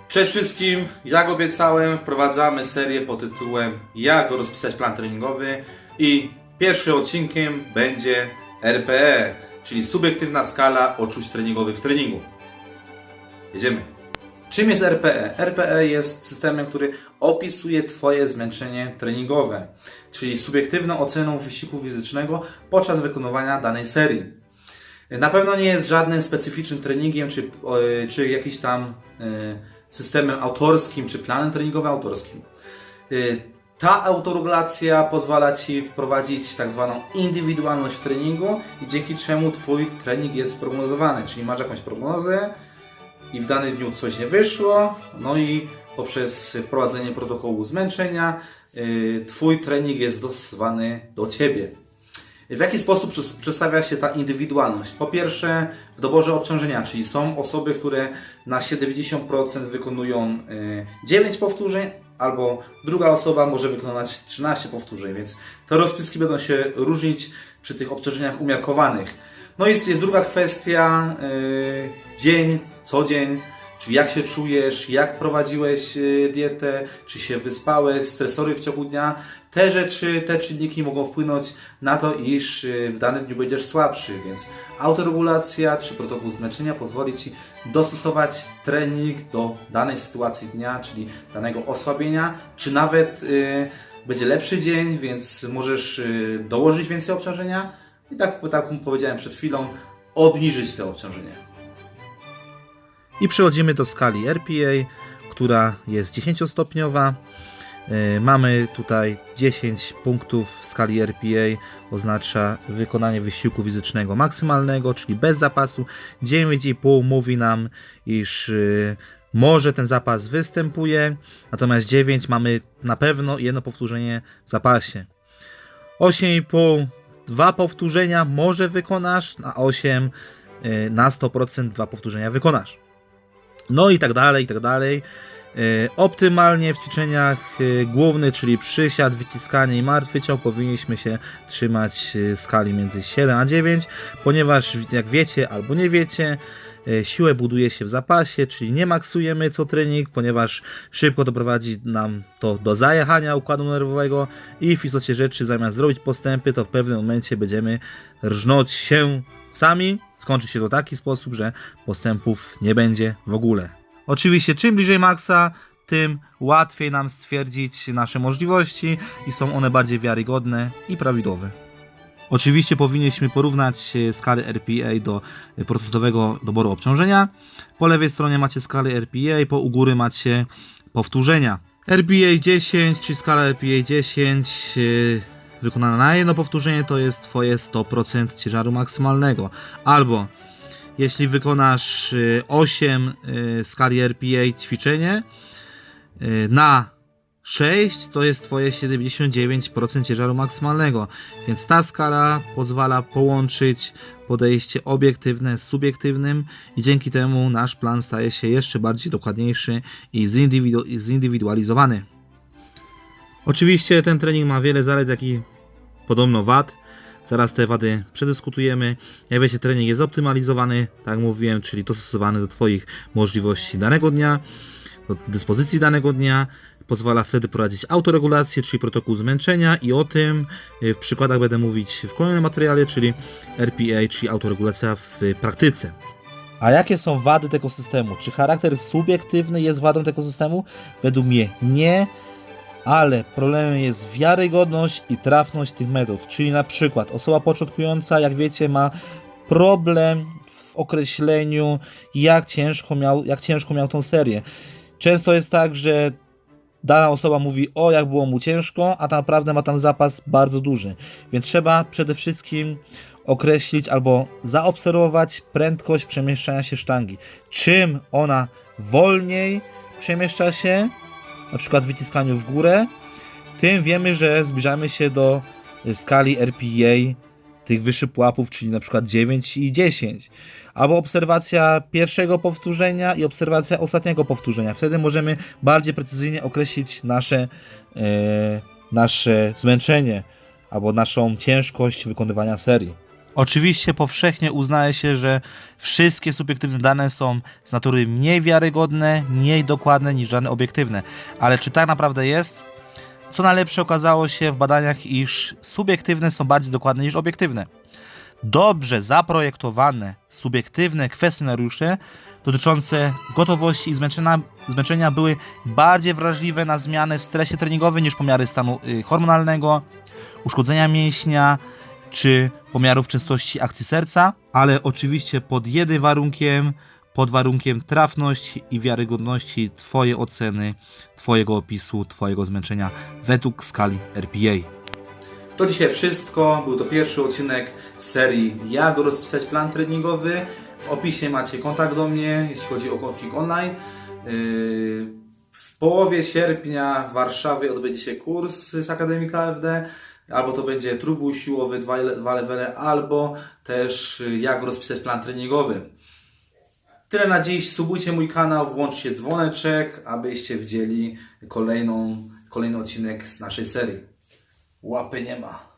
Cześć wszystkim, jak obiecałem, wprowadzamy serię pod tytułem Jak rozpisać plan treningowy i pierwszym odcinkiem będzie RPE, czyli subiektywna skala odczuć treningowych w treningu. Jedziemy. Czym jest RPE? RPE jest systemem, który opisuje Twoje zmęczenie treningowe, czyli subiektywną oceną wysiłku fizycznego podczas wykonywania danej serii. Na pewno nie jest żadnym specyficznym treningiem, czy jakiś tam systemem autorskim, czy planem treningowym autorskim. Ta autoregulacja pozwala Ci wprowadzić tak zwaną indywidualność w treningu i dzięki czemu Twój trening jest prognozowany, czyli masz jakąś prognozę i w danym dniu coś nie wyszło, no i poprzez wprowadzenie protokołu zmęczenia Twój trening jest dostosowany do Ciebie. W jaki sposób przedstawia się ta indywidualność? Po pierwsze, w doborze obciążenia, czyli są osoby, które na 70% wykonują 9 powtórzeń, albo druga osoba może wykonać 13 powtórzeń, więc te rozpiski będą się różnić przy tych obciążeniach umiarkowanych. No i jest druga kwestia, dzień, co dzień, czyli jak się czujesz, jak prowadziłeś dietę, czy się wyspałeś, stresory w ciągu dnia. Te rzeczy, te czynniki mogą wpłynąć na to, iż w danym dniu będziesz słabszy, więc autoregulacja czy protokół zmęczenia pozwoli Ci dostosować trening do danej sytuacji dnia, czyli danego osłabienia, czy nawet będzie lepszy dzień, więc możesz dołożyć więcej obciążenia i tak jak powiedziałem przed chwilą, obniżyć te obciążenia. I przechodzimy do skali RPA, która jest 10-stopniowa. Mamy tutaj 10 punktów w skali RPA, oznacza wykonanie wysiłku fizycznego maksymalnego, czyli bez zapasu. 9,5 mówi nam, iż może ten zapas występuje, natomiast 9 mamy na pewno jedno powtórzenie w zapasie. 8,5 2 powtórzenia może wykonasz, a 8 na 100% 2 powtórzenia wykonasz. No i tak dalej, i tak dalej. Optymalnie w ćwiczeniach głównych, czyli przysiad, wyciskanie i martwy ciąg, powinniśmy się trzymać skali między 7 a 9, ponieważ jak wiecie albo nie wiecie, siłę buduje się w zapasie, czyli nie maksujemy co trening, ponieważ szybko doprowadzi nam to do zajechania układu nerwowego i w istocie rzeczy zamiast zrobić postępy, to w pewnym momencie będziemy rżnąć się sami. Skończy się to w taki sposób, że postępów nie będzie w ogóle. Oczywiście czym bliżej maksa, tym łatwiej nam stwierdzić nasze możliwości i są one bardziej wiarygodne i prawidłowe. Oczywiście powinniśmy porównać skalę RPA do procesowego doboru obciążenia. Po lewej stronie macie skalę RPA, u góry macie powtórzenia. RPA 10, czyli skala RPA 10 wykonana na jedno powtórzenie to jest Twoje 100% ciężaru maksymalnego. Albo jeśli wykonasz 8 skali RPA ćwiczenie na 6, to jest Twoje 79% ciężaru maksymalnego. Więc ta skala pozwala połączyć podejście obiektywne z subiektywnym i dzięki temu nasz plan staje się jeszcze bardziej dokładniejszy i zindywidualizowany. Oczywiście ten trening ma wiele zalet, jak i podobno wad. Zaraz te wady przedyskutujemy. Jak wiecie, trening jest optymalizowany, tak jak mówiłem, czyli dostosowany do Twoich możliwości danego dnia, do dyspozycji danego dnia. Pozwala wtedy prowadzić autoregulację, czyli protokół zmęczenia i o tym w przykładach będę mówić w kolejnym materiale, czyli RPA, czyli autoregulacja w praktyce. A jakie są wady tego systemu? Czy charakter subiektywny jest wadą tego systemu? Według mnie nie. Ale problemem jest wiarygodność i trafność tych metod. Czyli na przykład osoba początkująca, jak wiecie, ma problem w określeniu, jak ciężko miał tą serię. Często jest tak, że dana osoba mówi, o jak było mu ciężko, a tak naprawdę ma tam zapas bardzo duży. Więc trzeba przede wszystkim określić albo zaobserwować prędkość przemieszczania się sztangi. Czym ona wolniej przemieszcza się, na przykład w wyciskaniu w górę, tym wiemy, że zbliżamy się do skali RPA tych wyższych pułapów, czyli na przykład 9 i 10. Albo obserwacja pierwszego powtórzenia i obserwacja ostatniego powtórzenia. Wtedy możemy bardziej precyzyjnie określić nasze zmęczenie albo naszą ciężkość wykonywania serii. Oczywiście powszechnie uznaje się, że wszystkie subiektywne dane są z natury mniej wiarygodne, mniej dokładne niż dane obiektywne. Ale czy tak naprawdę jest? Co najlepsze, okazało się w badaniach, iż subiektywne są bardziej dokładne niż obiektywne. Dobrze zaprojektowane, subiektywne kwestionariusze dotyczące gotowości i zmęczenia były bardziej wrażliwe na zmiany w stresie treningowym niż pomiary stanu hormonalnego, uszkodzenia mięśnia czy pomiarów częstości akcji serca, ale oczywiście pod jednym warunkiem, pod warunkiem trafności i wiarygodności Twojej oceny, Twojego opisu, Twojego zmęczenia według skali RPA. To dzisiaj wszystko. Był to pierwszy odcinek z serii Jak rozpisać plan treningowy. W opisie macie kontakt do mnie, jeśli chodzi o coaching online. W połowie sierpnia w Warszawie odbędzie się kurs z Akademii KFD. Albo to będzie trójbój siłowy, dwa levele, albo też jak rozpisać plan treningowy. Tyle na dziś. Subujcie mój kanał, włączcie dzwoneczek, abyście widzieli kolejny odcinek z naszej serii. Łapy nie ma.